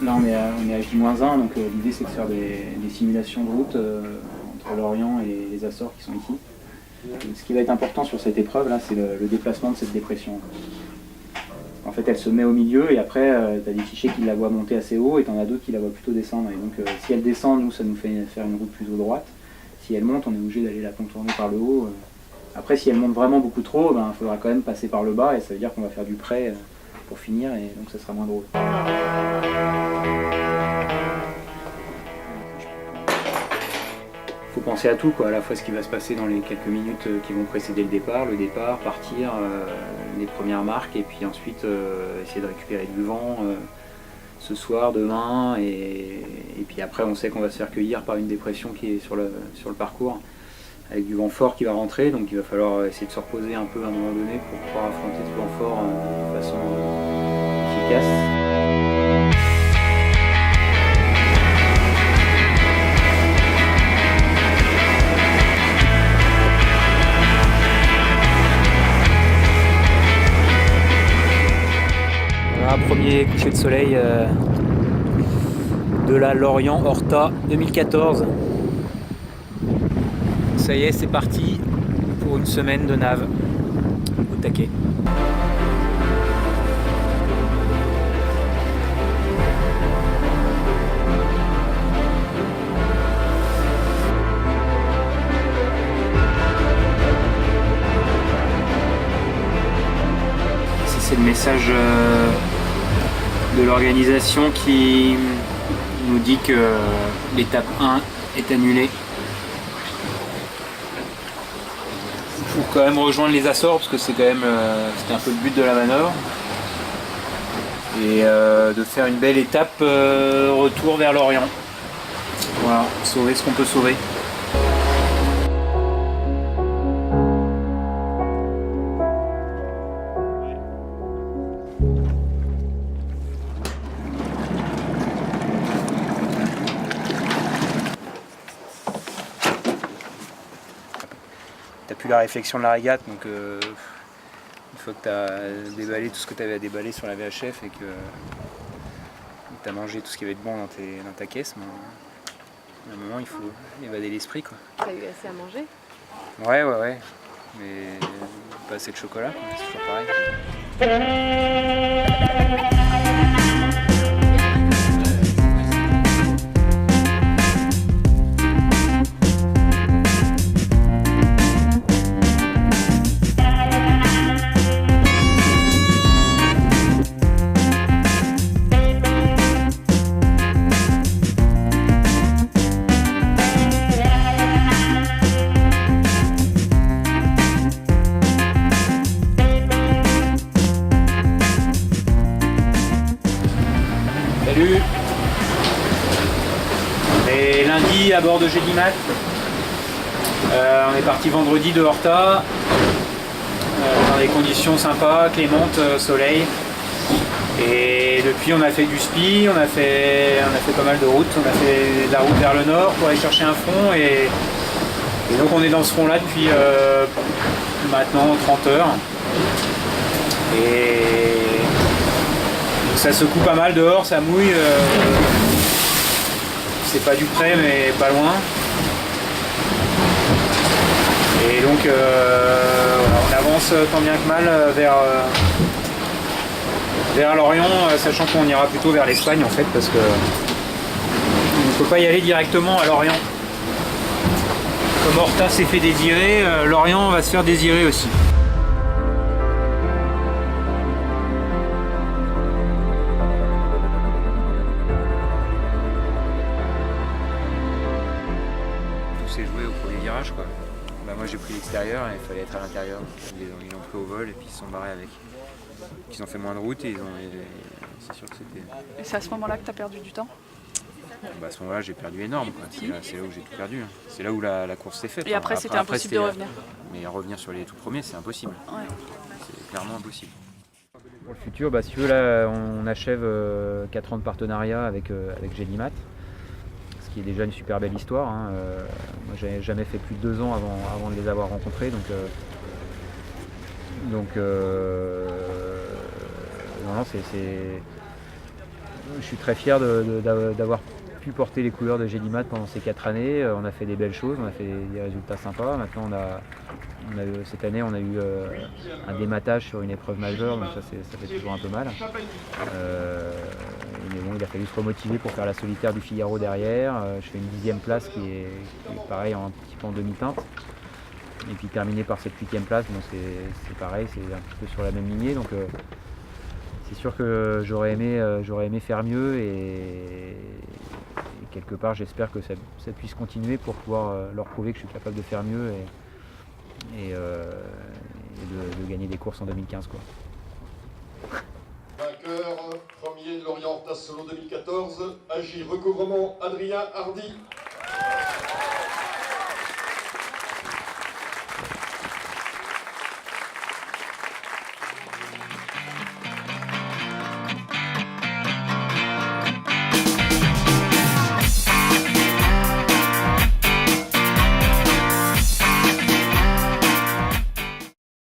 Là on est à J-1, donc l'idée c'est de faire des simulations de route entre l'Orient et les Açores qui sont ici. Ce qui va être important sur cette épreuve là, c'est le déplacement de cette dépression. En fait elle se met au milieu et après tu as des fichiers qui la voient monter assez haut et tu en as d'autres qui la voient plutôt descendre. Et donc si elle descend, nous ça nous fait faire une route plutôt droite. Si elle monte, on est obligé d'aller la contourner par le haut. Après si elle monte vraiment beaucoup trop, il faudra quand même passer par le bas et ça veut dire qu'on va faire du près pour finir et donc ça sera moins drôle. Il faut penser à tout, quoi. À la fois ce qui va se passer dans les quelques minutes qui vont précéder le départ, partir, les premières marques et puis ensuite essayer de récupérer du vent ce soir, demain et puis après on sait qu'on va se faire cueillir par une dépression qui est sur le parcours avec du vent fort qui va rentrer, donc il va falloir essayer de se reposer un peu à un moment donné pour pouvoir affronter ce vent fort de façon efficace. Voilà, premier coucher de soleil de la Lorient-Horta 2014. Ça y est, c'est parti pour une semaine de nave au taquet. C'est le message de l'organisation qui nous dit que l'étape 1 est annulée. Pour quand même rejoindre les Açores, parce que c'est quand même c'était un peu le but de la manœuvre. Et de faire une belle étape retour vers l'Orient. Voilà, sauver ce qu'on peut sauver. T'as plus la réflexion de la régate, donc une fois que tu as déballé tout ce que tu avais à déballer sur la VHF et que tu as mangé tout ce qu'il y avait de bon dans ta caisse, à un moment il faut évader l'esprit, quoi. T'as eu assez à manger? Ouais, mais pas assez de chocolat, quoi. C'est toujours pareil. Salut. On est lundi à bord de Gélimat. On est parti vendredi de Horta dans des conditions sympas, clémentes, soleil. Et depuis on a fait du ski, on a fait pas mal de routes, on a fait de la route vers le nord pour aller chercher un front et donc on est dans ce front là depuis maintenant 30 heures. Et ça secoue pas mal dehors, ça mouille, c'est pas du près mais pas loin. Et donc voilà, on avance tant bien que mal vers l'Orient, sachant qu'on ira plutôt vers l'Espagne en fait, parce que on ne peut pas y aller directement à l'Orient. Comme Horta s'est fait désirer, l'Orient va se faire désirer aussi. Tout s'est joué au premier virage, quoi. Moi j'ai pris l'extérieur et il fallait être à l'intérieur. Ils l'ont pris au vol et puis ils se sont barrés avec. Ils ont fait moins de route et c'est sûr que c'était... Et c'est à ce moment-là que tu as perdu du temps? À ce moment-là j'ai perdu énorme, quoi. C'est là où j'ai tout perdu. C'est là où la course s'est faite. Et après c'était impossible de revenir? Mais revenir sur les tout premiers c'est impossible. Ouais. C'est clairement impossible. Pour le futur, si tu veux, là on achève 4 ans de partenariat avec Gélimat. Ce qui est déjà une super belle histoire. Hein. Moi j'avais jamais fait plus de 2 ans avant de les avoir rencontrés. Donc non, Je suis très fier d'avoir pu porter les couleurs de Gélimat pendant ces 4 années. On a fait des belles choses, on a fait des résultats sympas. Maintenant, cette année, on a eu un dématage sur une épreuve majeure, donc ça fait toujours un peu mal. Mais bon, il a fallu se remotiver pour faire la solitaire du Figaro derrière. Je fais une 10e place qui est pareil, un petit peu en demi-teinte. Et puis terminer par cette 8e place, bon, c'est pareil, c'est un petit peu sur la même lignée. Donc c'est sûr que j'aurais aimé faire mieux et quelque part j'espère que ça puisse continuer pour pouvoir leur prouver que je suis capable de faire mieux et de gagner des courses en 2015, quoi. Vainqueur, premier de l'Orient Solo 2014, AJ Recouvrement Adrien Hardy.